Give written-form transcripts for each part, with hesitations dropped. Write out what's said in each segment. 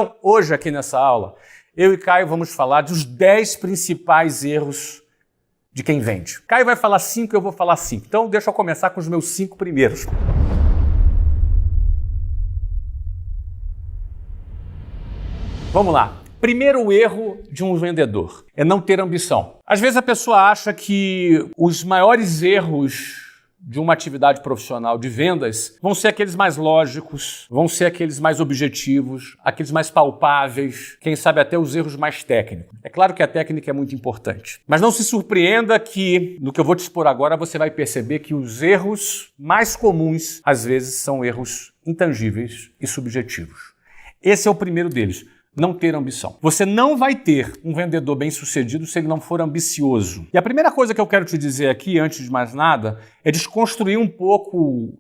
Então, hoje aqui nessa aula, eu e Caio vamos falar dos 10 principais erros de quem vende. Caio vai falar 5, eu vou falar 5. Então, deixa eu começar com os meus 5 primeiros. Vamos lá. Primeiro erro de um vendedor é não ter ambição. Às vezes a pessoa acha que os maiores erros de uma atividade profissional de vendas vão ser aqueles mais lógicos, vão ser aqueles mais objetivos, aqueles mais palpáveis, quem sabe até os erros mais técnicos. É claro que a técnica é muito importante, mas não se surpreenda que, no que eu vou te expor agora, você vai perceber que os erros mais comuns, às vezes, são erros intangíveis e subjetivos. Esse é o primeiro deles. Não ter ambição. Você não vai ter um vendedor bem-sucedido se ele não for ambicioso. E a primeira coisa que eu quero te dizer aqui, antes de mais nada, é desconstruir um pouco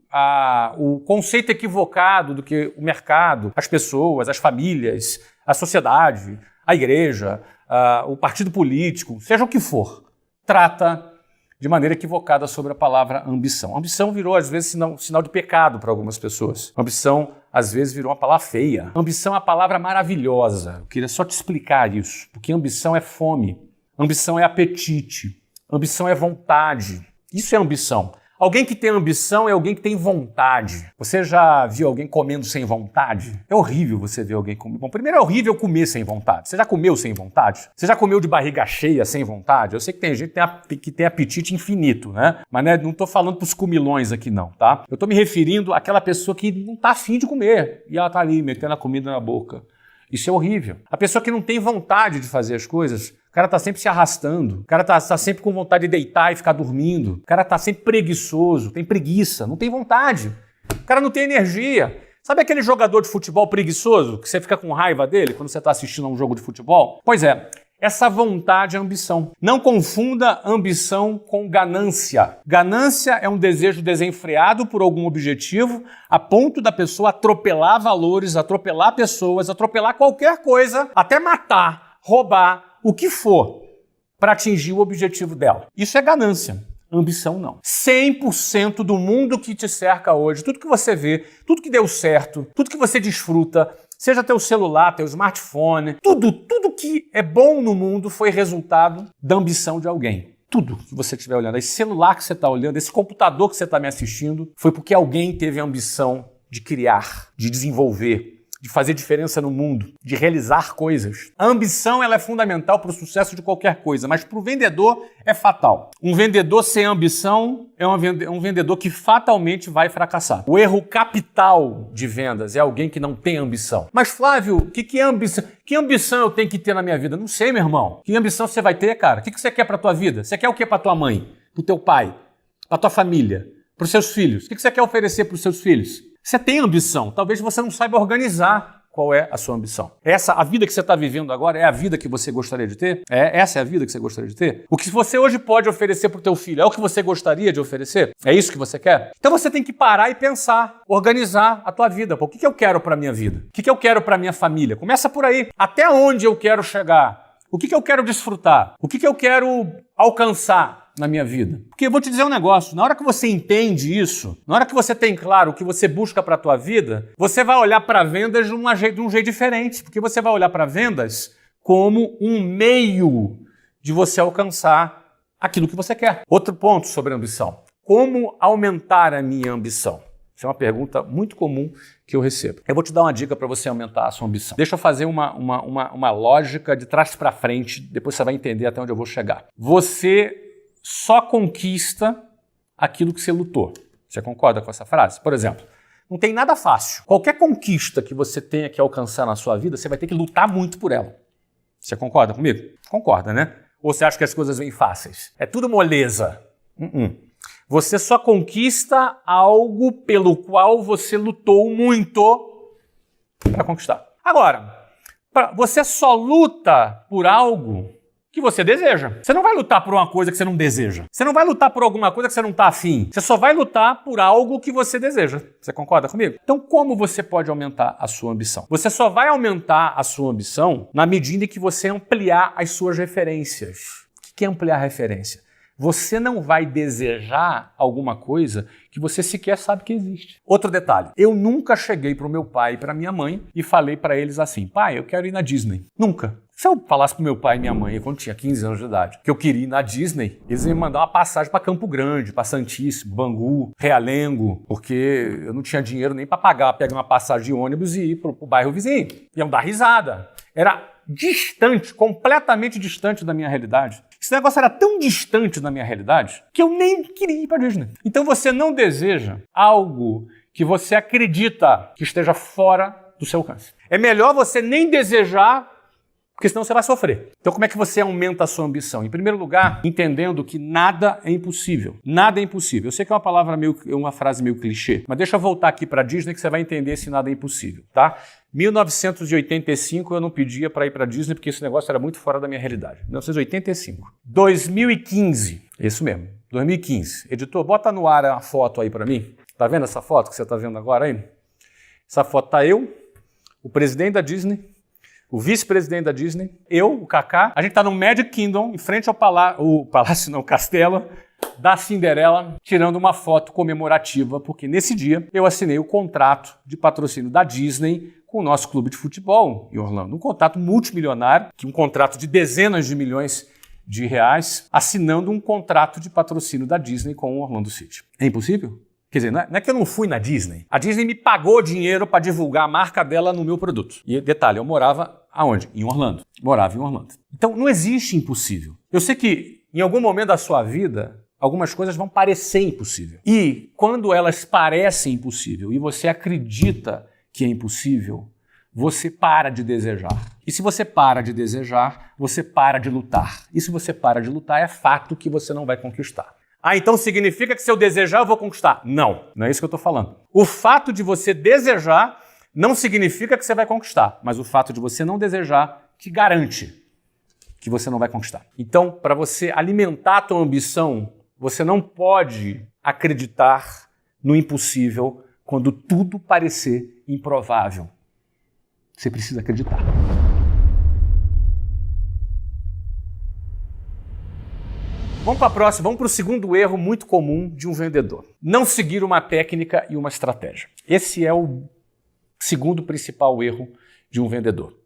o conceito equivocado do que o mercado, as pessoas, as famílias, a sociedade, a igreja, o partido político, seja o que for, trata de maneira equivocada sobre a palavra ambição. Ambição virou, às vezes, sinal de pecado para algumas pessoas. Ambição, às vezes, virou uma palavra feia. Ambição é uma palavra maravilhosa. Eu queria só te explicar isso, porque ambição é fome, ambição é apetite, ambição é vontade. Isso é ambição. Alguém que tem ambição é alguém que tem vontade. Você já viu alguém comendo sem vontade? É horrível você ver alguém comer. Bom, primeiro é horrível comer sem vontade. Você já comeu sem vontade? Você já comeu de barriga cheia sem vontade? Eu sei que tem gente que tem apetite infinito, né? Mas né, não estou falando para os comilões aqui não, tá? Eu estou me referindo àquela pessoa que não está afim de comer e ela está ali metendo a comida na boca. Isso é horrível. A pessoa que não tem vontade de fazer as coisas, o cara tá sempre se arrastando, o cara tá sempre com vontade de deitar e ficar dormindo, o cara tá sempre preguiçoso, tem preguiça, não tem vontade, o cara não tem energia. Sabe aquele jogador de futebol preguiçoso, que você fica com raiva dele quando você tá assistindo a um jogo de futebol? Pois é. Essa vontade é ambição. Não confunda ambição com ganância. Ganância é um desejo desenfreado por algum objetivo a ponto da pessoa atropelar valores, atropelar pessoas, atropelar qualquer coisa, até matar, roubar, o que for, para atingir o objetivo dela. Isso é ganância. Ambição não. 100% do mundo que te cerca hoje, tudo que você vê, tudo que deu certo, tudo que você desfruta, seja teu celular, teu smartphone, tudo que é bom no mundo foi resultado da ambição de alguém. Tudo que você estiver olhando, esse celular que você está olhando, esse computador que você está me assistindo, foi porque alguém teve a ambição de criar, de desenvolver, de fazer diferença no mundo, de realizar coisas. A ambição ela é fundamental para o sucesso de qualquer coisa, mas para o vendedor é fatal. Um vendedor sem ambição é um vendedor que fatalmente vai fracassar. O erro capital de vendas é alguém que não tem ambição. Mas Flávio, o que é ambição? Que ambição eu tenho que ter na minha vida? Não sei, meu irmão. Que ambição você vai ter, cara? O que você quer para a tua vida? Você quer o que para tua mãe? Para o teu pai? Para a tua família? Para os seus filhos? O que você quer oferecer para os seus filhos? Você tem ambição, talvez você não saiba organizar qual é a sua ambição. A vida que você está vivendo agora é a vida que você gostaria de ter? Essa é a vida que você gostaria de ter? O que você hoje pode oferecer para o teu filho é o que você gostaria de oferecer? É isso que você quer? Então você tem que parar e pensar, organizar a tua vida. Pô, o que eu quero para a minha vida? O que eu quero para a minha família? Começa por aí. Até onde eu quero chegar? O que eu quero desfrutar? O que eu quero alcançar na minha vida? Porque eu vou te dizer um negócio, na hora que você entende isso, na hora que você tem claro o que você busca para a tua vida, você vai olhar para vendas de um jeito diferente, porque você vai olhar para vendas como um meio de você alcançar aquilo que você quer. Outro ponto sobre ambição. Como aumentar a minha ambição? Isso é uma pergunta muito comum que eu recebo. Eu vou te dar uma dica para você aumentar a sua ambição. Deixa eu fazer uma lógica de trás para frente, depois você vai entender até onde eu vou chegar. Você só conquista aquilo que você lutou. Você concorda com essa frase? Por exemplo, não tem nada fácil. Qualquer conquista que você tenha que alcançar na sua vida, você vai ter que lutar muito por ela. Você concorda comigo? Concorda, né? Ou você acha que as coisas vêm fáceis? É tudo moleza. Você só conquista algo pelo qual você lutou muito para conquistar. Agora, você só luta por algo que você deseja. Você não vai lutar por uma coisa que você não deseja. Você não vai lutar por alguma coisa que você não está afim. Você só vai lutar por algo que você deseja. Você concorda comigo? Então, como você pode aumentar a sua ambição? Você só vai aumentar a sua ambição na medida em que você ampliar as suas referências. O que é ampliar a referência? você não vai desejar alguma coisa que você sequer sabe que existe. Outro detalhe, eu nunca cheguei para o meu pai e para minha mãe e falei para eles assim, pai, eu quero ir na Disney. Nunca. Se eu falasse para meu pai e minha mãe, quando tinha 15 anos de idade, que eu queria ir na Disney, eles iam me mandar uma passagem para Campo Grande, para Santíssimo, Bangu, Realengo, porque eu não tinha dinheiro nem para pegar uma passagem de ônibus e ir para o bairro vizinho. Iam dar risada. Era distante, completamente distante da minha realidade. Esse negócio era tão distante da minha realidade que eu nem queria ir para Disney. Então você não deseja algo que você acredita que esteja fora do seu alcance. É melhor você nem desejar, porque senão você vai sofrer. Então como é que você aumenta a sua ambição? Em primeiro lugar, entendendo que nada é impossível. Nada é impossível. Eu sei que é uma frase meio clichê, mas deixa eu voltar aqui para Disney que você vai entender se nada é impossível, tá? 1985 eu não pedia para ir para Disney porque esse negócio era muito fora da minha realidade. 1985. 2015, isso mesmo, 2015. Editor, bota no ar a foto aí para mim. Tá vendo essa foto que você tá vendo agora aí? Essa foto tá eu, o presidente da Disney, o vice-presidente da Disney, eu, o Kaká. A gente tá no Magic Kingdom, em frente ao castelo da Cinderela, tirando uma foto comemorativa, porque nesse dia eu assinei o contrato de patrocínio da Disney com o nosso clube de futebol em Orlando. Um contrato multimilionário, um contrato de dezenas de milhões de reais, assinando um contrato de patrocínio da Disney com o Orlando City. É impossível? Quer dizer, não é que eu não fui na Disney. A Disney me pagou dinheiro para divulgar a marca dela no meu produto. E detalhe, eu morava aonde? Em Orlando. Morava em Orlando. Então não existe impossível. Eu sei que em algum momento da sua vida, algumas coisas vão parecer impossível. E quando elas parecem impossível e você acredita que é impossível, você para de desejar. E se você para de desejar, você para de lutar. E se você para de lutar, é fato que você não vai conquistar. Ah, então significa que se eu desejar eu vou conquistar? Não, não é isso que eu estou falando. O fato de você desejar não significa que você vai conquistar, mas o fato de você não desejar te garante que você não vai conquistar. Então, para você alimentar a tua ambição, você não pode acreditar no impossível quando tudo parecer improvável. Você precisa acreditar. Vamos para a próxima, vamos para o segundo erro muito comum de um vendedor. Não seguir uma técnica e uma estratégia. Esse é o segundo principal erro de um vendedor.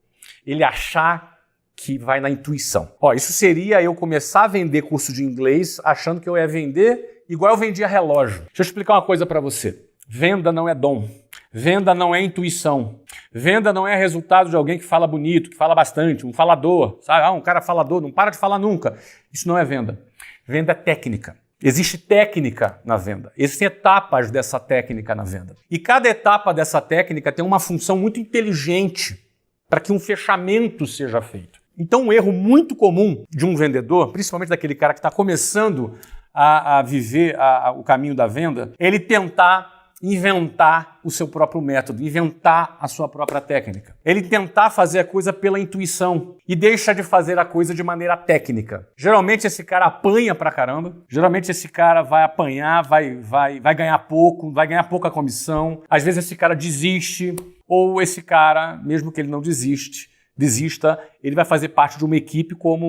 Ele achar que vai na intuição. Isso seria eu começar a vender curso de inglês achando que eu ia vender igual eu vendia relógio. Deixa eu explicar uma coisa para você. Venda não é dom. Venda não é intuição. Venda não é resultado de alguém que fala bonito, que fala bastante, um falador, sabe? Um cara falador, não para de falar nunca. Isso não é venda. Venda é técnica. Existe técnica na venda. Existem etapas dessa técnica na venda. E cada etapa dessa técnica tem uma função muito inteligente para que um fechamento seja feito. Então, um erro muito comum de um vendedor, principalmente daquele cara que está começando a viver o caminho da venda, é ele tentar inventar o seu próprio método, inventar a sua própria técnica. Ele tentar fazer a coisa pela intuição e deixa de fazer a coisa de maneira técnica. Geralmente esse cara apanha pra caramba, geralmente esse cara vai apanhar, vai ganhar pouco, vai ganhar pouca comissão, às vezes esse cara desiste, ou esse cara, mesmo que ele não desista, ele vai fazer parte de uma equipe como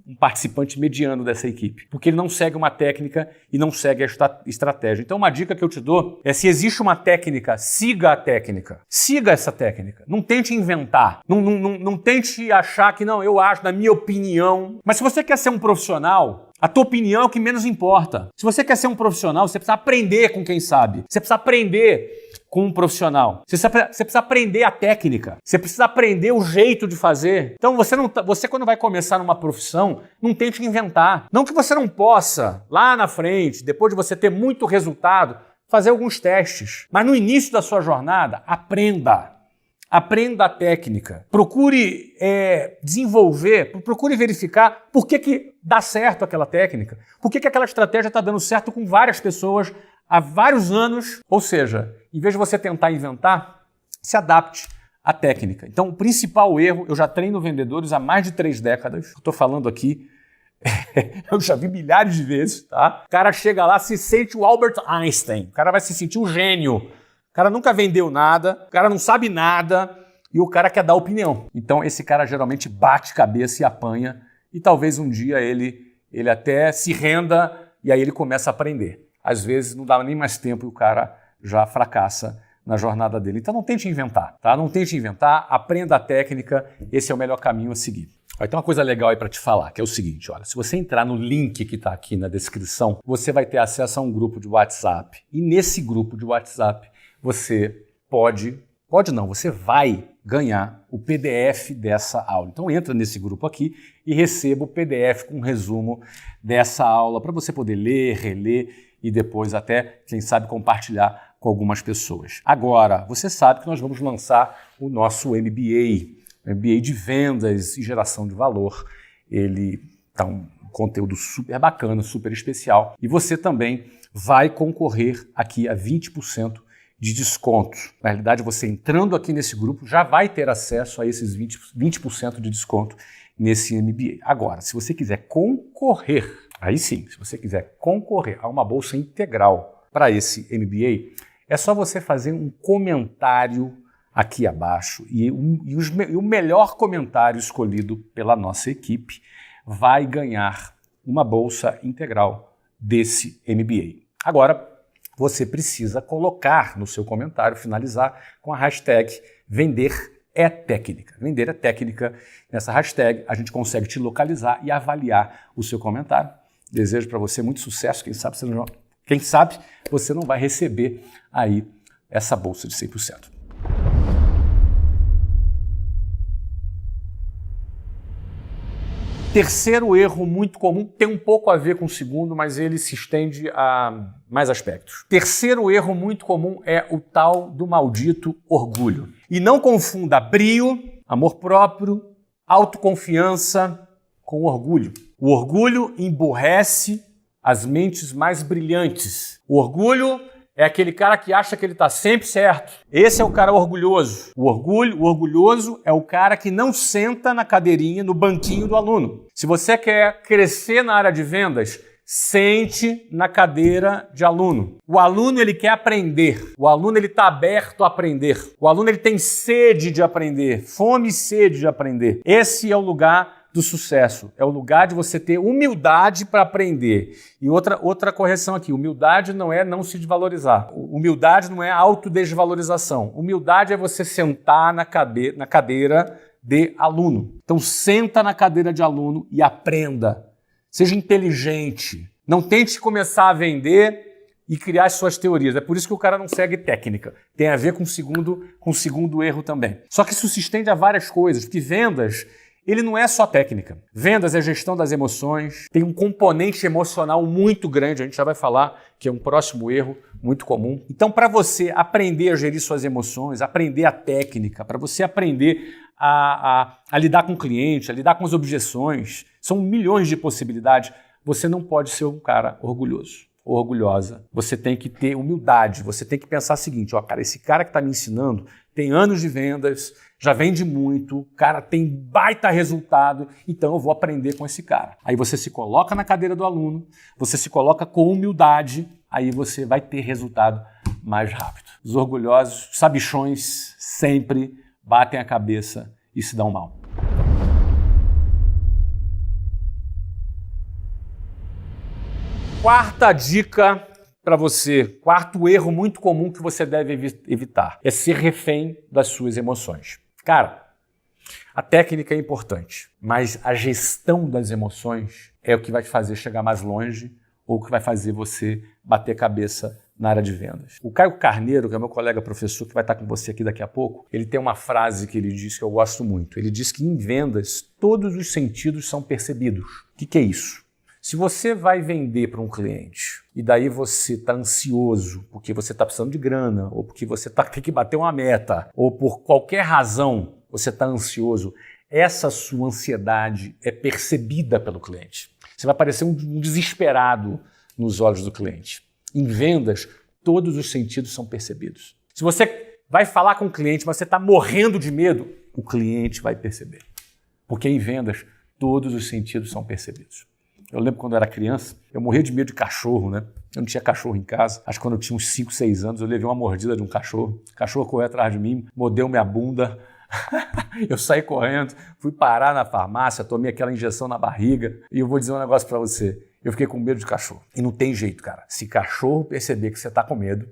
um participante mediano dessa equipe, porque ele não segue uma técnica e não segue a estratégia. Então uma dica que eu te dou é, se existe uma técnica, siga a técnica. Siga essa técnica. Não tente inventar. Não tente achar que não, eu acho, na minha opinião. Mas se você quer ser um profissional, a tua opinião é o que menos importa. Se você quer ser um profissional, você precisa aprender com quem sabe. Você precisa aprender com um profissional. Você precisa aprender a técnica. Você precisa aprender o jeito de fazer. Então você quando vai começar numa profissão, não tente inventar. Não que você não possa, lá na frente, depois de você ter muito resultado, fazer alguns testes. Mas no início da sua jornada, aprenda. Aprenda a técnica. Procure desenvolver, procure verificar por que dá certo aquela técnica. Por que aquela estratégia está dando certo com várias pessoas há vários anos. Ou seja, em vez de você tentar inventar, se adapte à técnica. Então, o principal erro, eu já treino vendedores há mais de 3 décadas. Estou falando aqui, eu já vi milhares de vezes, tá? O cara chega lá, se sente o Albert Einstein. O cara vai se sentir um gênio. O cara nunca vendeu nada, o cara não sabe nada e o cara quer dar opinião. Então, esse cara geralmente bate cabeça e apanha e talvez um dia ele ele até se renda e aí ele começa a aprender. Às vezes não dá nem mais tempo e o cara já fracassa na jornada dele. Então não tente inventar, tá? Não tente inventar, aprenda a técnica, esse é o melhor caminho a seguir. Vai ter uma coisa legal aí para te falar, que é o seguinte, olha, se você entrar no link que está aqui na descrição, você vai ter acesso a um grupo de WhatsApp. E nesse grupo de WhatsApp, você você vai ganhar o PDF dessa aula. Então entra nesse grupo aqui e receba o PDF com um resumo dessa aula para você poder ler, reler e depois até, quem sabe, compartilhar com algumas pessoas. Agora, você sabe que nós vamos lançar o nosso MBA, MBA de vendas e geração de valor. Ele está um conteúdo super bacana, super especial. E você também vai concorrer aqui a 20% de desconto. Na realidade, você entrando aqui nesse grupo já vai ter acesso a esses 20% de desconto nesse MBA. Agora, se você quiser concorrer, aí sim, se você quiser concorrer a uma bolsa integral para esse MBA, é só você fazer um comentário aqui abaixo e o melhor comentário escolhido pela nossa equipe vai ganhar uma bolsa integral desse MBA. Agora, você precisa colocar no seu comentário, finalizar com a hashtag Vender é Técnica. Vender é Técnica. Nessa hashtag a gente consegue te localizar e avaliar o seu comentário. Desejo para você muito sucesso. Quem sabe você não vai receber aí essa bolsa de 100%. Terceiro erro muito comum, tem um pouco a ver com o segundo, mas ele se estende a mais aspectos. Terceiro erro muito comum é o tal do maldito orgulho. E não confunda brio, amor próprio, autoconfiança com orgulho. O orgulho emburrece as mentes mais brilhantes. O orgulho é aquele cara que acha que ele está sempre certo. Esse é o cara orgulhoso. O orgulhoso é o cara que não senta na cadeirinha, no banquinho do aluno. Se você quer crescer na área de vendas, sente na cadeira de aluno. O aluno, ele quer aprender. O aluno, ele está aberto a aprender. O aluno, ele tem sede de aprender, fome e sede de aprender. Esse é o lugar do sucesso. É o lugar de você ter humildade para aprender. E outra correção aqui, humildade não é não se desvalorizar. Humildade não é autodesvalorização. Humildade é você sentar na cadeira de aluno. Então senta na cadeira de aluno e aprenda. Seja inteligente. Não tente começar a vender e criar as suas teorias. É por isso que o cara não segue técnica. Tem a ver com o segundo erro também. Só que isso se estende a várias coisas, porque vendas, ele não é só técnica. Vendas é gestão das emoções, tem um componente emocional muito grande, a gente já vai falar que é um próximo erro muito comum. Então, para você aprender a gerir suas emoções, aprender a técnica, para você aprender a lidar com o cliente, a lidar com as objeções, são milhões de possibilidades, você não pode ser um cara orgulhoso ou orgulhosa. Você tem que ter humildade, você tem que pensar o seguinte, ó, cara, esse cara que está me ensinando tem anos de vendas, já vende muito, o cara tem baita resultado, então eu vou aprender com esse cara. Aí você se coloca na cadeira do aluno, você se coloca com humildade, aí você vai ter resultado mais rápido. Os orgulhosos, sabichões, sempre batem a cabeça e se dão mal. Quarta dica para você, quarto erro muito comum que você deve evitar, é ser refém das suas emoções. Cara, a técnica é importante, mas a gestão das emoções é o que vai te fazer chegar mais longe ou o que vai fazer você bater cabeça na área de vendas. O Caio Carneiro, que é meu colega professor, que vai estar com você aqui daqui a pouco, ele tem uma frase que ele diz que eu gosto muito. Ele diz que em vendas todos os sentidos são percebidos. O que é isso? Se você vai vender para um cliente e daí você está ansioso porque você está precisando de grana ou porque você tem que bater uma meta ou por qualquer razão você está ansioso, essa sua ansiedade é percebida pelo cliente. Você vai parecer um desesperado nos olhos do cliente. Em vendas, todos os sentidos são percebidos. Se você vai falar com o cliente, mas você está morrendo de medo, o cliente vai perceber. Porque em vendas, todos os sentidos são percebidos. Eu lembro quando eu era criança, eu morria de medo de cachorro, né? Eu não tinha cachorro em casa. Acho que quando eu tinha uns 5, 6 anos, eu levei uma mordida de um cachorro. O cachorro correu atrás de mim, mordeu minha bunda. Eu saí correndo, fui parar na farmácia, tomei aquela injeção na barriga e eu vou dizer um negócio pra você. Eu fiquei com medo de cachorro. E não tem jeito, cara. Se cachorro perceber que você tá com medo,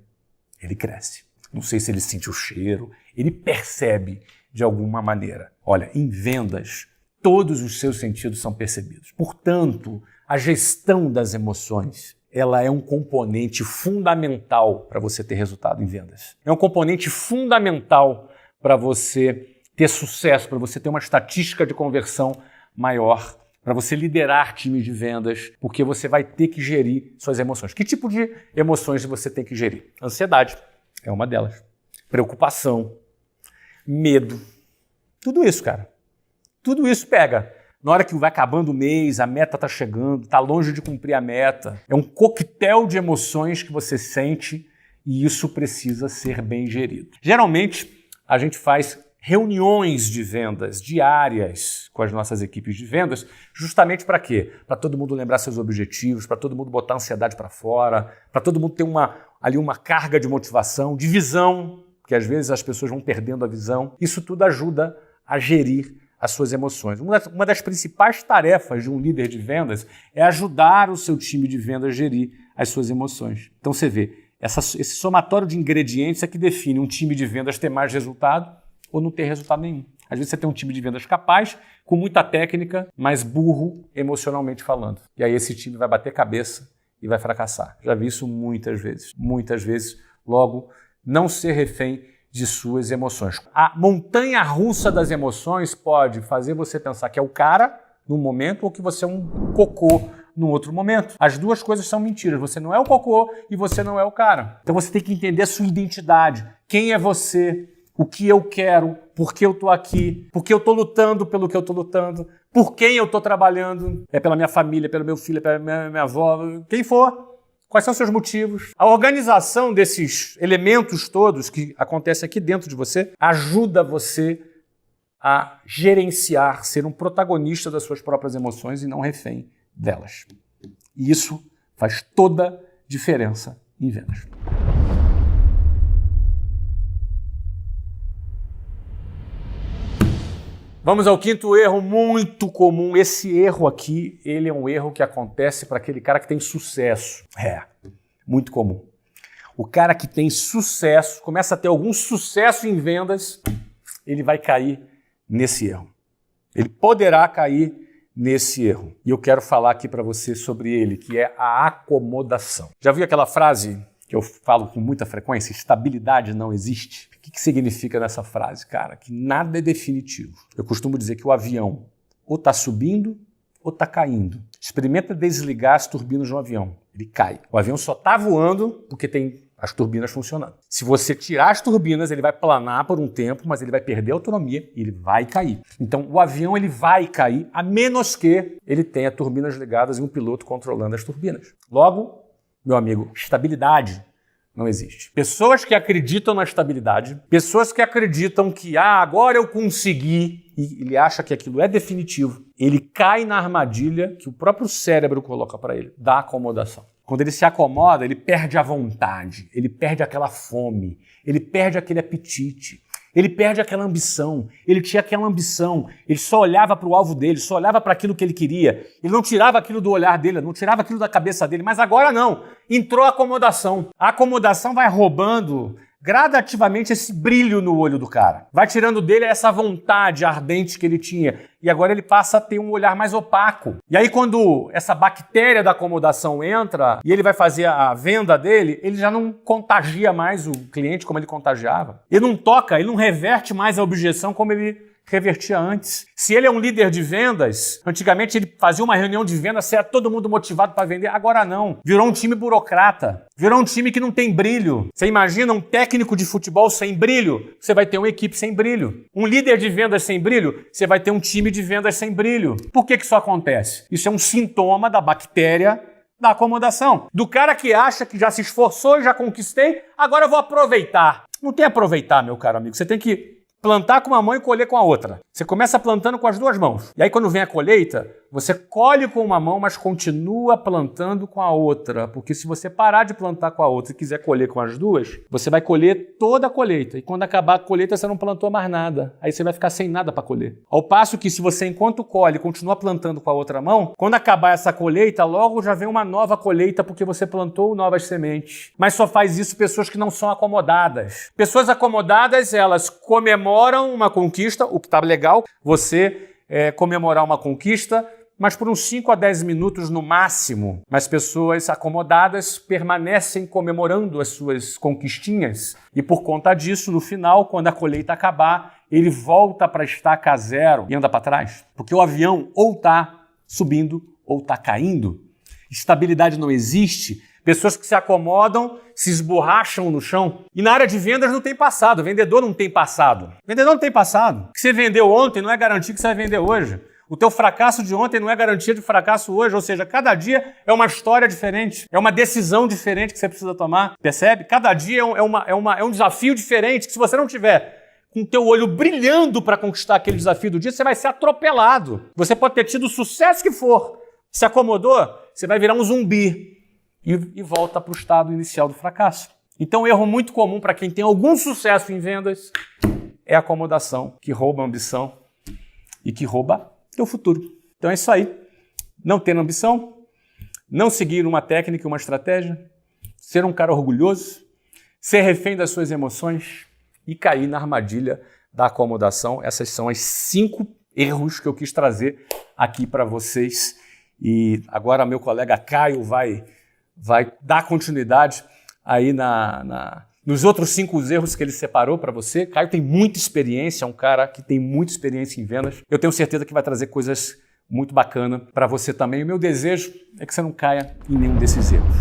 ele cresce. Não sei se ele sente o cheiro, ele percebe de alguma maneira. Olha, em vendas, todos os seus sentidos são percebidos. Portanto, a gestão das emoções, ela é um componente fundamental para você ter resultado em vendas. É um componente fundamental para você ter sucesso, para você ter uma estatística de conversão maior, para você liderar times de vendas, porque você vai ter que gerir suas emoções. Que tipo de emoções você tem que gerir? Ansiedade é uma delas. Preocupação, medo. Tudo isso, cara. Tudo isso pega. Na hora que vai acabando o mês, a meta está chegando, está longe de cumprir a meta. É um coquetel de emoções que você sente e isso precisa ser bem gerido. Geralmente, a gente faz reuniões de vendas diárias com as nossas equipes de vendas, justamente para quê? Para todo mundo lembrar seus objetivos, para todo mundo botar a ansiedade para fora, para todo mundo ter ali uma carga de motivação, de visão, porque às vezes as pessoas vão perdendo a visão. Isso tudo ajuda a gerir as suas emoções. Uma das principais tarefas de um líder de vendas é ajudar o seu time de vendas a gerir as suas emoções. Então você vê, esse somatório de ingredientes é que define um time de vendas ter mais resultado ou não ter resultado nenhum. Às vezes você tem um time de vendas capaz, com muita técnica, mas burro emocionalmente falando. E aí esse time vai bater cabeça e vai fracassar. Já vi isso muitas vezes. Muitas vezes, logo, não ser refém de suas emoções. A montanha-russa das emoções pode fazer você pensar que é o cara num momento ou que você é um cocô num outro momento. As duas coisas são mentiras. Você não é o cocô e você não é o cara. Então você tem que entender a sua identidade. Quem é você? O que eu quero? Por que eu estou aqui? Por que eu estou lutando pelo que eu estou lutando? Por quem eu estou trabalhando? É pela minha família, pelo meu filho, pela minha avó, quem for. Quais são os seus motivos? A organização desses elementos todos que acontecem aqui dentro de você ajuda você a gerenciar, ser um protagonista das suas próprias emoções e não refém delas. E isso faz toda diferença em vendas. Vamos ao quinto erro muito comum. Esse erro aqui, ele é um erro que acontece para aquele cara que tem sucesso. É, muito comum. O cara que tem sucesso, começa a ter algum sucesso em vendas, ele vai cair nesse erro. Ele poderá cair nesse erro. E eu quero falar aqui para você sobre ele, que é a acomodação. Já viu aquela frase que eu falo com muita frequência? Estabilidade não existe. O que significa nessa frase, cara? Que nada é definitivo. Eu costumo dizer que o avião ou está subindo ou está caindo. Experimenta desligar as turbinas de um avião. Ele cai. O avião só está voando porque tem as turbinas funcionando. Se você tirar as turbinas, ele vai planar por um tempo, mas ele vai perder a autonomia e ele vai cair. Então, o avião ele vai cair, a menos que ele tenha turbinas ligadas e um piloto controlando as turbinas. Logo, meu amigo, estabilidade não existe. Pessoas que acreditam na estabilidade, pessoas que acreditam que agora eu consegui, e ele acha que aquilo é definitivo, ele cai na armadilha que o próprio cérebro coloca para ele, da acomodação. Quando ele se acomoda, ele perde a vontade, ele perde aquela fome, ele perde aquele apetite, ele perde aquela ambição, ele tinha aquela ambição, ele só olhava para o alvo dele, só olhava para aquilo que ele queria, ele não tirava aquilo do olhar dele, não tirava aquilo da cabeça dele, mas agora não, entrou a acomodação. A acomodação vai roubando gradativamente esse brilho no olho do cara. Vai tirando dele essa vontade ardente que ele tinha. E agora ele passa a ter um olhar mais opaco. E aí quando essa bactéria da acomodação entra e ele vai fazer a venda dele, ele já não contagia mais o cliente como ele contagiava. Ele não toca, ele não reverte mais a objeção como ele revertia antes. Se ele é um líder de vendas, antigamente ele fazia uma reunião de vendas, era todo mundo motivado para vender, agora não. Virou um time burocrata, virou um time que não tem brilho. Você imagina um técnico de futebol sem brilho? Você vai ter uma equipe sem brilho. Um líder de vendas sem brilho? Você vai ter um time de vendas sem brilho. Por que isso acontece? Isso é um sintoma da bactéria da acomodação. Do cara que acha que já se esforçou, já conquistei, agora eu vou aproveitar. Não tem aproveitar, meu caro amigo. Você tem que plantar com uma mão e colher com a outra. Você começa plantando com as duas mãos. E aí quando vem a colheita, você colhe com uma mão, mas continua plantando com a outra. Porque se você parar de plantar com a outra e quiser colher com as duas, você vai colher toda a colheita. E quando acabar a colheita, você não plantou mais nada. Aí você vai ficar sem nada para colher. Ao passo que se você, enquanto colhe, continua plantando com a outra mão, quando acabar essa colheita, logo já vem uma nova colheita porque você plantou novas sementes. Mas só faz isso pessoas que não são acomodadas. Pessoas acomodadas, elas comemoram uma conquista, o que está legal, você comemorar uma conquista, mas por uns 5 a 10 minutos no máximo. Mas pessoas acomodadas permanecem comemorando as suas conquistinhas e por conta disso, no final, quando a colheita acabar, ele volta para a estaca zero e anda para trás. Porque o avião ou está subindo ou está caindo. Estabilidade não existe. Pessoas que se acomodam, se esborracham no chão. E na área de vendas não tem passado. O vendedor não tem passado. O vendedor não tem passado. O que você vendeu ontem não é garantia que você vai vender hoje. O teu fracasso de ontem não é garantia de fracasso hoje. Ou seja, cada dia é uma história diferente. É uma decisão diferente que você precisa tomar. Percebe? Cada dia é um desafio diferente que se você não tiver com o teu olho brilhando para conquistar aquele desafio do dia, você vai ser atropelado. Você pode ter tido o sucesso que for. Se acomodou, você vai virar um zumbi. E volta para o estado inicial do fracasso. Então, um erro muito comum para quem tem algum sucesso em vendas é a acomodação, que rouba a ambição e que rouba teu futuro. Então é isso aí. Não ter ambição, não seguir uma técnica, uma estratégia, ser um cara orgulhoso, ser refém das suas emoções e cair na armadilha da acomodação. Essas são as 5 erros que eu quis trazer aqui para vocês. E agora meu colega Caio vai dar continuidade aí nos outros 5 erros que ele separou para você. Caio tem muita experiência, é um cara que tem muita experiência em vendas. Eu tenho certeza que vai trazer coisas muito bacanas para você também. O meu desejo é que você não caia em nenhum desses erros.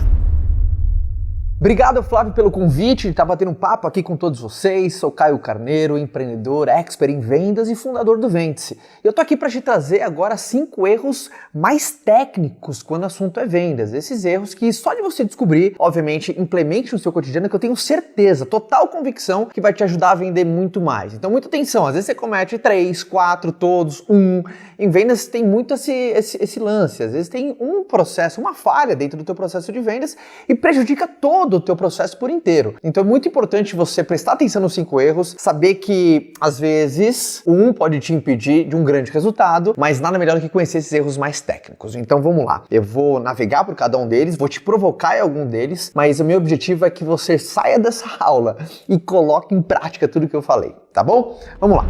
Obrigado, Flávio, pelo convite de estar batendo um papo aqui com todos vocês. Sou Caio Carneiro, empreendedor, expert em vendas e fundador do Vende-se. Eu tô aqui para te trazer agora 5 erros mais técnicos quando o assunto é vendas. Esses erros que só de você descobrir, obviamente, implemente no seu cotidiano, que eu tenho certeza, total convicção, que vai te ajudar a vender muito mais. Então, muita atenção. Às vezes você comete 3, 4, todos, 1. Em vendas tem muito esse lance. Às vezes tem um processo, uma falha dentro do teu processo de vendas e prejudica todo o teu processo por inteiro. Então é muito importante você prestar atenção nos 5 erros, saber que às vezes um pode te impedir de um grande resultado, mas nada melhor do que conhecer esses erros mais técnicos. Então vamos lá. Eu vou navegar por cada um deles, vou te provocar em algum deles, mas o meu objetivo é que você saia dessa aula e coloque em prática tudo que eu falei, tá bom? Vamos lá.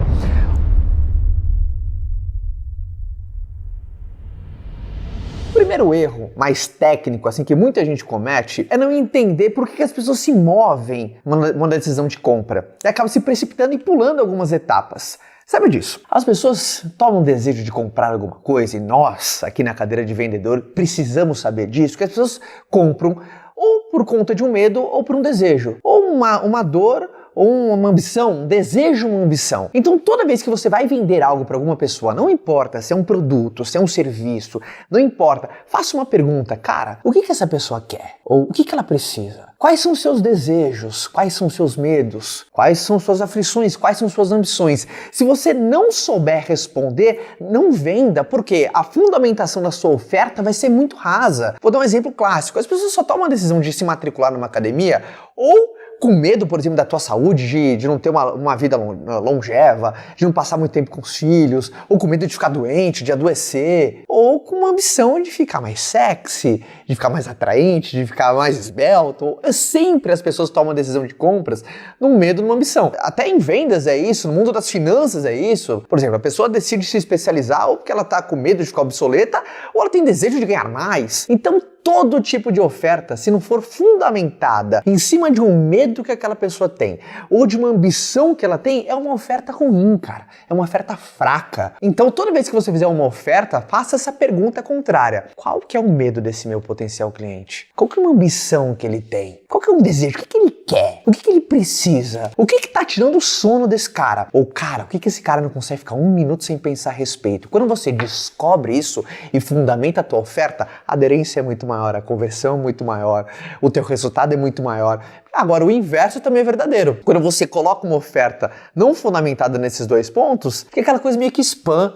O primeiro erro mais técnico, assim, que muita gente comete, é não entender por que as pessoas se movem numa decisão de compra e acabam se precipitando e pulando algumas etapas. Sabe disso? As pessoas tomam o desejo de comprar alguma coisa e nós, aqui na cadeira de vendedor, precisamos saber disso, que as pessoas compram ou por conta de um medo ou por um desejo, ou uma dor, ou uma ambição, um desejo, uma ambição. Então toda vez que você vai vender algo para alguma pessoa, não importa se é um produto, se é um serviço, não importa, faça uma pergunta, cara, o que essa pessoa quer? Ou o que ela precisa? Quais são os seus desejos? Quais são os seus medos? Quais são suas aflições? Quais são suas ambições? Se você não souber responder, não venda, porque a fundamentação da sua oferta vai ser muito rasa. Vou dar um exemplo clássico. As pessoas só tomam a decisão de se matricular numa academia ou com medo, por exemplo, da tua saúde, de não ter uma vida longeva, de não passar muito tempo com os filhos, ou com medo de ficar doente, de adoecer, ou com uma ambição de ficar mais sexy, de ficar mais atraente, de ficar mais esbelto. Sempre as pessoas tomam a decisão de compras num medo, numa ambição. Até em vendas é isso, no mundo das finanças é isso. Por exemplo, a pessoa decide se especializar ou porque ela está com medo de ficar obsoleta, ou ela tem desejo de ganhar mais. Então, todo tipo de oferta, se não for fundamentada em cima de um medo que aquela pessoa tem ou de uma ambição que ela tem, é uma oferta ruim, cara. É uma oferta fraca. Então, toda vez que você fizer uma oferta, faça essa pergunta contrária. Qual que é o medo desse meu potencial cliente? Qual que é uma ambição que ele tem? Qual que é um desejo? O que ele quer? O que ele precisa? O que tá tirando o sono desse cara? Ou, cara, o que esse cara não consegue ficar 1 minuto sem pensar a respeito? Quando você descobre isso e fundamenta a tua oferta, a aderência é muito maior. maior, a conversão é muito maior, o teu resultado é muito maior. Agora, o inverso também é verdadeiro. Quando você coloca uma oferta não fundamentada nesses dois pontos, fica aquela coisa meio que spam.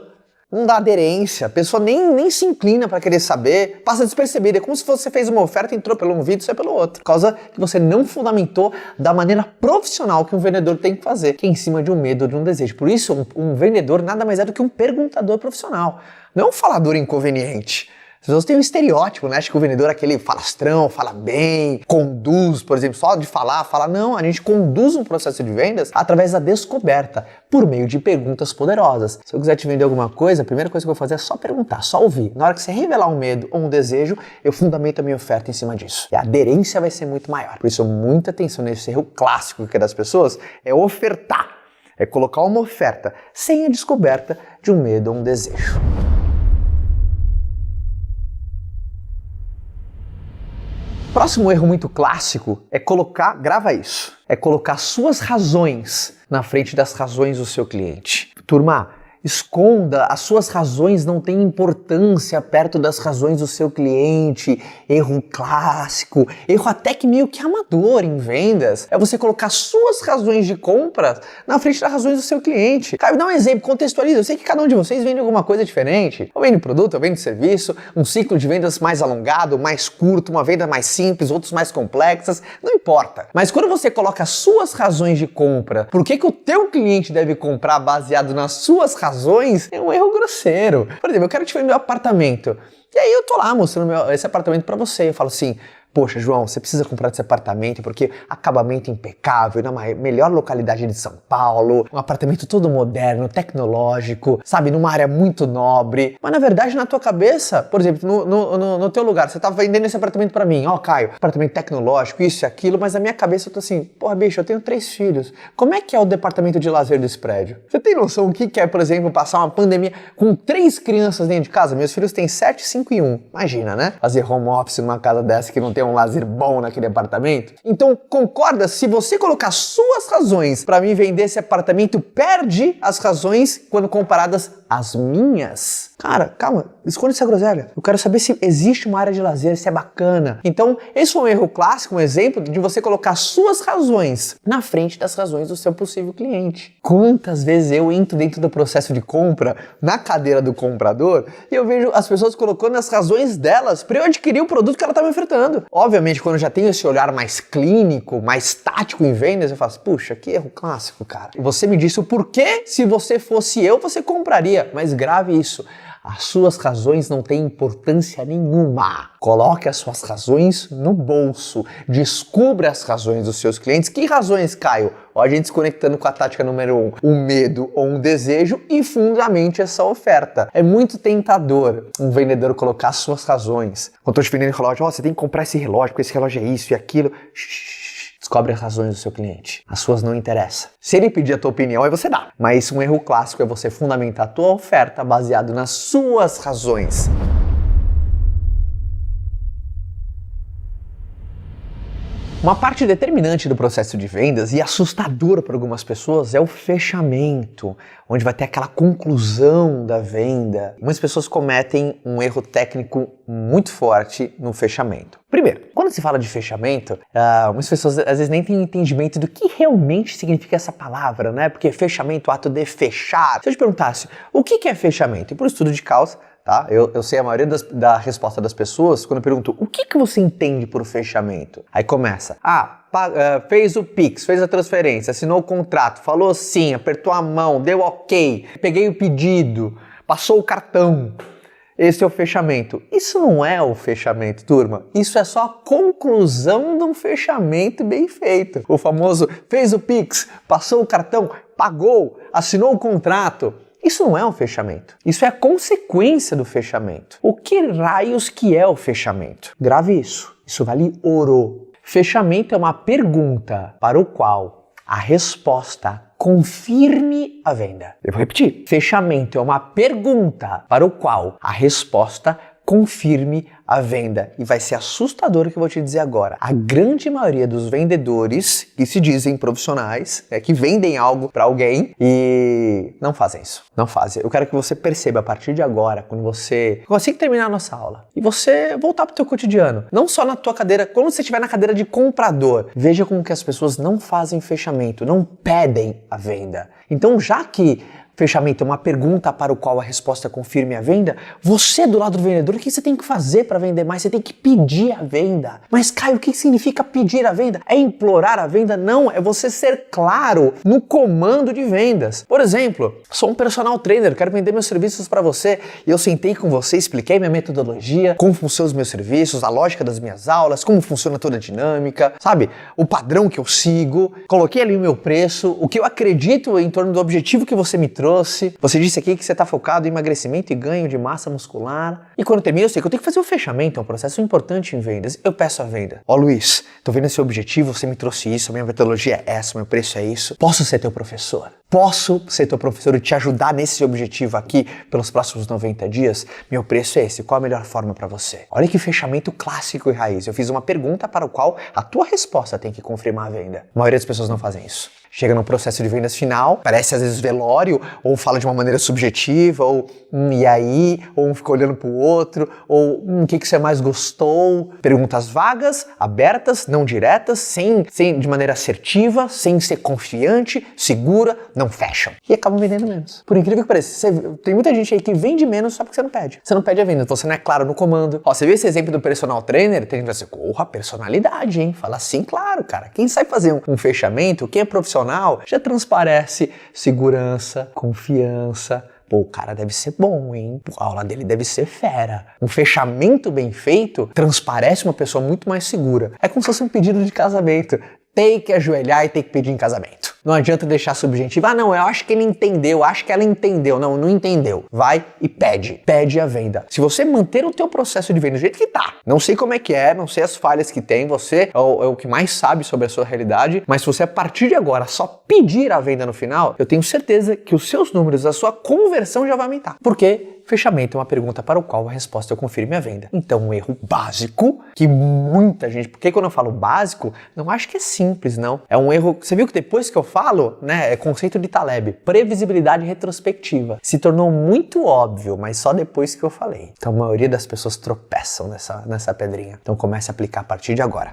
Não dá aderência, a pessoa nem se inclina para querer saber, passa despercebida. É como se você fez uma oferta, entrou pelo um vídeo e saiu pelo outro. Por causa que você não fundamentou da maneira profissional que um vendedor tem que fazer, que é em cima de um medo ou de um desejo. Por isso, um vendedor nada mais é do que um perguntador profissional, não é um falador inconveniente. As pessoas têm um estereótipo, né? Acho que o vendedor é aquele falastrão, fala bem, conduz, por exemplo, só de falar. Não, a gente conduz um processo de vendas através da descoberta, por meio de perguntas poderosas. Se eu quiser te vender alguma coisa, a primeira coisa que eu vou fazer é só perguntar, só ouvir. Na hora que você revelar um medo ou um desejo, eu fundamento a minha oferta em cima disso. E a aderência vai ser muito maior. Por isso, muita atenção nesse erro clássico que é das pessoas, é ofertar. É colocar uma oferta sem a descoberta de um medo ou um desejo. Próximo erro muito clássico é grava isso, é colocar suas razões na frente das razões do seu cliente. Turma, esconda, as suas razões não têm importância perto das razões do seu cliente. Erro clássico, erro até que meio que amador em vendas, é você colocar suas razões de compra na frente das razões do seu cliente. Caio, dá um exemplo, contextualiza. Eu sei que cada um de vocês vende alguma coisa diferente. Eu vendo produto, eu vendo serviço, um ciclo de vendas mais alongado, mais curto, uma venda mais simples, outros mais complexas, não importa. Mas quando você coloca suas razões de compra, por que o teu cliente deve comprar baseado nas suas razões, é um erro grosseiro. Por exemplo, eu quero te vender um apartamento. E aí eu tô lá mostrando esse apartamento pra você. Eu falo assim, poxa, João, você precisa comprar esse apartamento porque acabamento impecável, na melhor localidade de São Paulo, um apartamento todo moderno, tecnológico, sabe, numa área muito nobre. Mas na verdade, na tua cabeça, por exemplo, no teu lugar, você tá vendendo esse apartamento pra mim, Caio, apartamento tecnológico, isso e aquilo, mas na minha cabeça eu tô assim, porra, bicho, eu tenho 3 filhos. Como é que é o departamento de lazer desse prédio? Você tem noção o que é, por exemplo, passar uma pandemia com 3 crianças dentro de casa? Meus filhos têm 7, 5 e 1. Imagina, né? Fazer home office numa casa dessa que não tem um lazer bom naquele apartamento. Então, concorda? Se você colocar suas razões para mim vender esse apartamento, perde as razões quando comparadas às minhas. Cara, calma, esconde essa groselha. Eu quero saber se existe uma área de lazer, se é bacana. Então, esse foi um erro clássico, um exemplo de você colocar suas razões na frente das razões do seu possível cliente. Quantas vezes eu entro dentro do processo de compra, na cadeira do comprador, e eu vejo as pessoas colocando as razões delas para eu adquirir o produto que ela está me ofertando. Obviamente, quando eu já tenho esse olhar mais clínico, mais tático em vendas, eu faço, puxa, que erro clássico, cara. E você me disse o porquê, se você fosse eu, você compraria. Mas grave isso. As suas razões não têm importância nenhuma. Coloque as suas razões no bolso. Descubra as razões dos seus clientes. Que razões, Caio? Ó, a gente se conectando com a tática número 1. Um medo ou um desejo e fundamente essa oferta. É muito tentador um vendedor colocar as suas razões. Quando eu estou te vendendo relógio, você tem que comprar esse relógio, porque esse relógio é isso e aquilo. Descobre as razões do seu cliente. As suas não interessam. Se ele pedir a tua opinião, aí você dá. Mas um erro clássico é você fundamentar a tua oferta baseado nas suas razões. Uma parte determinante do processo de vendas e assustadora para algumas pessoas é o fechamento, onde vai ter aquela conclusão da venda. Muitas pessoas cometem um erro técnico muito forte no fechamento. Primeiro, quando se fala de fechamento, muitas pessoas às vezes nem têm entendimento do que realmente significa essa palavra, né? Porque fechamento, ato de fechar. Se eu te perguntasse, o que é fechamento? E por estudo de causa, tá? Eu sei a maioria da resposta das pessoas quando eu pergunto o que você entende por fechamento? Aí começa, fez o Pix, fez a transferência, assinou o contrato, falou sim, apertou a mão, deu ok, peguei o pedido, passou o cartão. Esse é o fechamento. Isso não é o fechamento, turma. Isso é só a conclusão de um fechamento bem feito. O famoso fez o Pix, passou o cartão, pagou, assinou o contrato. Isso não é um fechamento. Isso é a consequência do fechamento. O que raios que é o fechamento? Grave isso. Isso vale ouro. Fechamento é uma pergunta para o qual a resposta confirme a venda. Eu vou repetir. Fechamento é uma pergunta para o qual a resposta confirme a venda. E vai ser assustador o que eu vou te dizer agora. A grande maioria dos vendedores que se dizem profissionais, que vendem algo para alguém e não fazem isso. Não fazem. Eu quero que você perceba a partir de agora, assim que terminar a nossa aula, e você voltar pro teu cotidiano. Não só na tua cadeira, quando você estiver na cadeira de comprador, veja como que as pessoas não fazem fechamento, não pedem a venda. Então, já que fechamento é uma pergunta para o qual a resposta confirme a venda, você do lado do vendedor, o que você tem que fazer para vender mais? Você tem que pedir a venda. Mas Caio, o que significa pedir a venda? É implorar a venda? Não, é você ser claro no comando de vendas. Por exemplo, sou um personal trainer, quero vender meus serviços para você e eu sentei com você, expliquei minha metodologia, como funcionam os meus serviços, a lógica das minhas aulas, como funciona toda a dinâmica, sabe? O padrão que eu sigo, coloquei ali o meu preço, o que eu acredito em torno do objetivo que você me trouxe. Você disse aqui que você está focado em emagrecimento e ganho de massa muscular. E quando termina, eu sei que eu tenho que fazer o fechamento, é um processo importante em vendas. Eu peço a venda. Ó Luiz, tô vendo esse objetivo, você me trouxe isso, a minha metodologia é essa, meu preço é isso. Posso ser teu professor? Posso ser teu professor e te ajudar nesse objetivo aqui pelos próximos 90 dias? Meu preço é esse, qual a melhor forma para você? Olha que fechamento clássico e raiz. Eu fiz uma pergunta para o qual a tua resposta tem que confirmar a venda. A maioria das pessoas não fazem isso. Chega no processo de vendas final, parece às vezes velório, ou fala de uma maneira subjetiva, ou e aí, ou um fica olhando pro outro, ou o que você mais gostou? Perguntas vagas, abertas, não diretas, sem de maneira assertiva, sem ser confiante, segura, não fecham. E acabam vendendo menos. Por incrível que pareça, tem muita gente aí que vende menos só porque você não pede. Você não pede a venda, você não é claro no comando. Ó, você viu esse exemplo do personal trainer? Tem gente que vai dizer, porra, personalidade, hein? Fala assim, claro, cara. Quem sabe fazer um fechamento, quem é profissional, já transparece segurança, confiança. Pô, o cara deve ser bom, hein? A aula dele deve ser fera. Um fechamento bem feito transparece uma pessoa muito mais segura. É como se fosse um pedido de casamento. Tem que ajoelhar e tem que pedir em casamento. Não adianta deixar subjetivo. Ah, não, eu acho que ele entendeu, acho que ela entendeu. Não, não entendeu. Vai e pede. Pede a venda. Se você manter o teu processo de venda do jeito que tá, não sei como é que é, não sei as falhas que tem, você é o que mais sabe sobre a sua realidade, mas se você a partir de agora só pedir a venda no final, eu tenho certeza que os seus números, a sua conversão já vai aumentar. Por quê? Fechamento é uma pergunta para o qual a resposta confirme a venda. Então, um erro básico que muita gente... Porque quando eu falo básico, não acho que é simples, não. É um erro... Você viu que depois que eu falo, né, é conceito de Taleb, previsibilidade retrospectiva. Se tornou muito óbvio, mas só depois que eu falei. Então, a maioria das pessoas tropeçam nessa pedrinha. Então, comece a aplicar a partir de agora.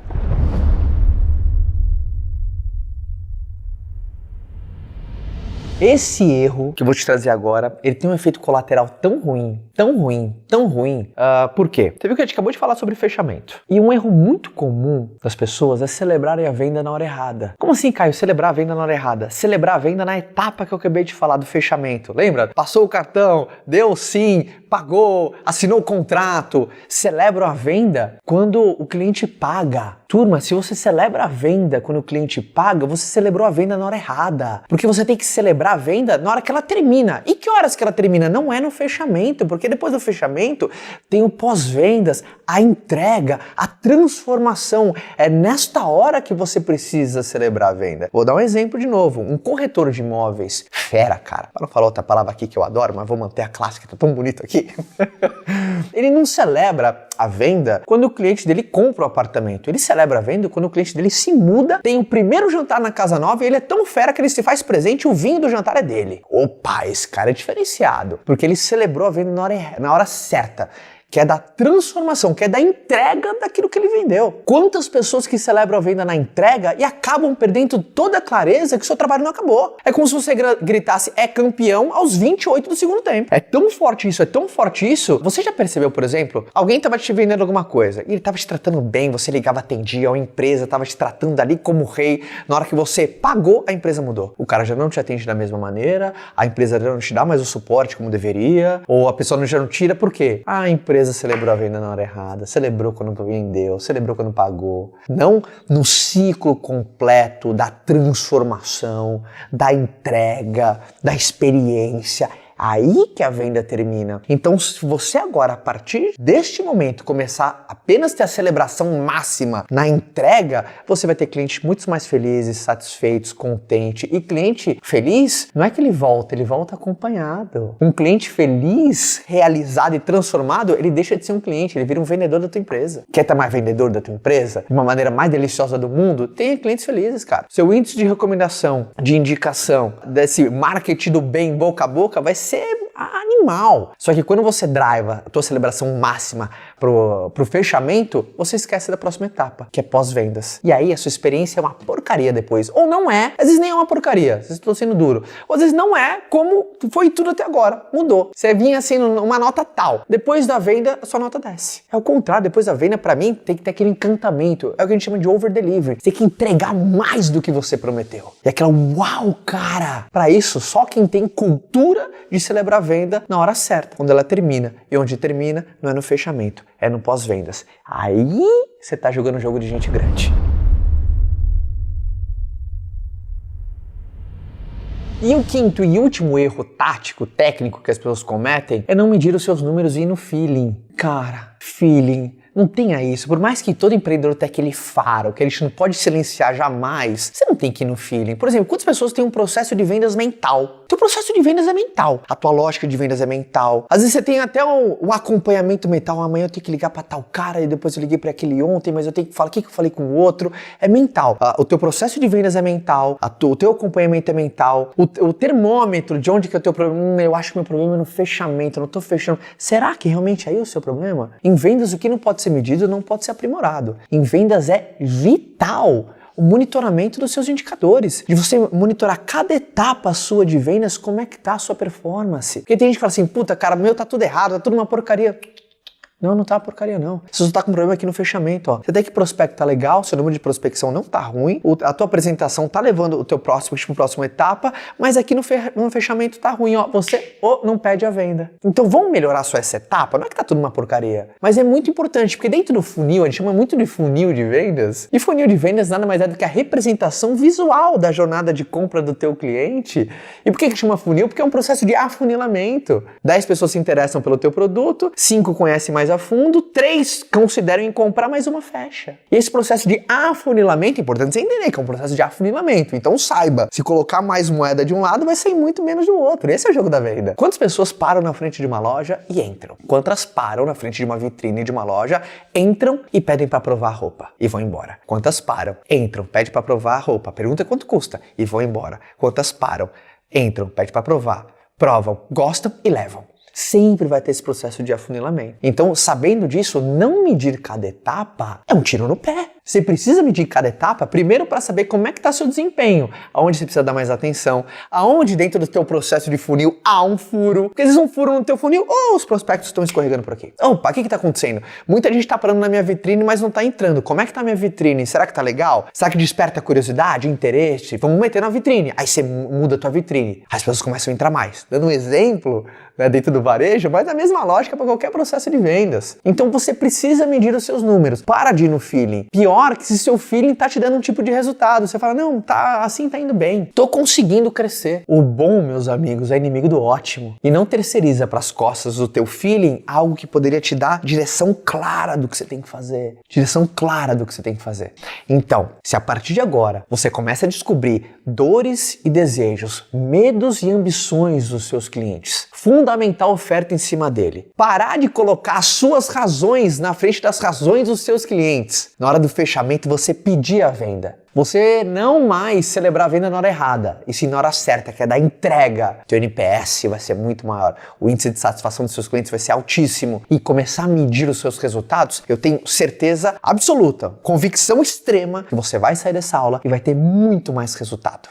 Esse erro que eu vou te trazer agora, ele tem um efeito colateral tão ruim. Por quê? Você viu que a gente acabou de falar sobre fechamento. E um erro muito comum das pessoas é celebrarem a venda na hora errada. Como assim, Caio? Celebrar a venda na hora errada? Celebrar a venda na etapa que eu acabei de falar do fechamento. Lembra? Passou o cartão, deu sim, pagou, assinou o contrato. Celebra a venda quando o cliente paga. Turma, se você celebra a venda quando o cliente paga, você celebrou a venda na hora errada. Porque você tem que celebrar a venda na hora que ela termina. E que horas que ela termina? Não é no fechamento, porque depois do fechamento tem o pós-vendas, a entrega, a transformação. É nesta hora que você precisa celebrar a venda. Vou dar um exemplo de novo. Um corretor de imóveis, fera, cara. Para não falar outra palavra aqui que eu adoro, mas vou manter a clássica, tá tão bonito aqui. Ele não celebra a venda quando o cliente dele compra o apartamento. Ele celebra a venda quando o cliente dele se muda, tem o primeiro jantar na casa nova e ele é tão fera que ele se faz presente e o vinho do jantar é dele. Opa, esse cara é diferenciado, porque ele celebrou a venda na hora certa. Que é da transformação, que é da entrega daquilo que ele vendeu. Quantas pessoas que celebram a venda na entrega e acabam perdendo toda a clareza que seu trabalho não acabou. É como se você gritasse, é campeão aos 28 do segundo tempo. É tão forte isso, é tão forte isso. Você já percebeu, por exemplo, alguém estava te vendendo alguma coisa e ele estava te tratando bem, você ligava, atendia, a empresa estava te tratando ali como rei. Na hora que você pagou, a empresa mudou. O cara já não te atende da mesma maneira, a empresa já não te dá mais o suporte como deveria, ou a pessoa já não tira, por quê? A empresa celebrou a venda na hora errada, celebrou quando vendeu, celebrou quando pagou. Não no ciclo completo da transformação, da entrega, da experiência. Aí que a venda termina. Então, se você agora, a partir deste momento, começar apenas a ter a celebração máxima na entrega, você vai ter clientes muito mais felizes, satisfeitos, contentes. E cliente feliz, não é que ele volta acompanhado. Um cliente feliz, realizado e transformado, ele deixa de ser um cliente, ele vira um vendedor da tua empresa. Quer estar mais vendedor da tua empresa? De uma maneira mais deliciosa do mundo? Tenha clientes felizes, cara. Seu índice de recomendação, de indicação, desse marketing do bem boca a boca vai ser animal. Só que quando você driva a tua celebração máxima pro fechamento, você esquece da próxima etapa, que é pós-vendas. E aí a sua experiência é uma porcaria depois. Ou não é, às vezes nem é uma porcaria, às vezes estou sendo duro. Ou às vezes não é como foi tudo até agora, mudou. Você vinha assim numa nota tal, depois da venda a sua nota desce. É o contrário, depois da venda pra mim tem que ter aquele encantamento, é o que a gente chama de over-delivery. Você tem que entregar mais do que você prometeu. E aquela uau, cara! Pra isso, só quem tem cultura de celebrar a venda na hora certa, quando ela termina. E onde termina não é no fechamento, é no pós-vendas. Aí você tá jogando um jogo de gente grande. E o quinto e último erro tático, técnico que as pessoas cometem é não medir os seus números e ir no feeling. Cara, feeling. Não tenha isso. Por mais que todo empreendedor tenha aquele faro, que a gente não pode silenciar jamais, você não tem que ir no feeling. Por exemplo, quantas pessoas têm um processo de vendas mental? Teu processo de vendas é mental. A tua lógica de vendas é mental. Às vezes você tem até o acompanhamento mental. Amanhã eu tenho que ligar para tal cara e depois eu liguei para aquele ontem, mas eu tenho que falar o que eu falei com o outro. É mental. O teu processo de vendas é mental. O teu acompanhamento é mental. O termômetro de onde que é o teu problema. Eu acho que meu problema é no fechamento. Eu não estou fechando. Será que realmente aí é o seu problema? Em vendas, o que não pode ser medido não pode ser aprimorado. Em vendas é vital o monitoramento dos seus indicadores, de você monitorar cada etapa sua de vendas, como é que tá a sua performance. Porque tem gente que fala assim, puta cara, meu tá tudo errado, tá tudo uma porcaria. Não tá porcaria não. Você só tá com problema aqui no fechamento, ó. Você tem que prospectar legal, seu número de prospecção não tá ruim, a tua apresentação tá levando o teu próximo para a próxima etapa, mas aqui no fechamento tá ruim, ó. Você não pede a venda. Então vamos melhorar só essa etapa? Não é que tá tudo uma porcaria, mas é muito importante, porque dentro do funil, a gente chama muito de funil de vendas, e funil de vendas nada mais é do que a representação visual da jornada de compra do teu cliente. E por que chama funil? Porque é um processo de afunilamento. 10 pessoas se interessam pelo teu produto, 5 conhecem mais a fundo, 3 consideram em comprar, mais uma fecha. E esse processo de afunilamento, é importante você entender que é um processo de afunilamento. Então saiba, se colocar mais moeda de um lado, vai sair muito menos do outro. Esse é o jogo da venda. Quantas pessoas param na frente de uma loja e entram? Quantas param na frente de uma vitrine de uma loja, entram e pedem para provar a roupa e vão embora? Quantas param? Entram, pedem para provar a roupa, pergunta quanto custa e vão embora. Quantas param? Entram, pedem para provar, provam, gostam e levam. Sempre vai ter esse processo de afunilamento. Então, sabendo disso, não medir cada etapa é um tiro no pé. Você precisa medir cada etapa, primeiro para saber como é que está seu desempenho, aonde você precisa dar mais atenção, aonde dentro do teu processo de funil há um furo, porque às vezes um furo no teu funil, ou os prospectos estão escorregando por aqui. Opa, o que está acontecendo? Muita gente está parando na minha vitrine, mas não está entrando. Como é que está a minha vitrine? Será que está legal? Será que desperta curiosidade, interesse? Vamos meter na vitrine. Aí você muda a tua vitrine. As pessoas começam a entrar mais. Dando um exemplo, né, dentro do varejo, mas a mesma lógica para qualquer processo de vendas. Então você precisa medir os seus números. Para de ir no feeling. Pior que se seu feeling tá te dando um tipo de resultado. Você fala, não, tá assim, tá indo bem. Tô conseguindo crescer. O bom, meus amigos, é inimigo do ótimo. E não terceiriza pras costas do teu feeling algo que poderia te dar direção clara do que você tem que fazer. Direção clara do que você tem que fazer. Então, se a partir de agora você começa a descobrir dores e desejos, medos e ambições dos seus clientes, fundamentar a oferta em cima dele. Parar de colocar as suas razões na frente das razões dos seus clientes. Na hora do fechamento, você pedir a venda. Você não mais celebrar a venda na hora errada, e sim na hora certa, que é da entrega. Teu NPS vai ser muito maior, o índice de satisfação dos seus clientes vai ser altíssimo, e começar a medir os seus resultados, eu tenho certeza absoluta, convicção extrema, que você vai sair dessa aula e vai ter muito mais resultado.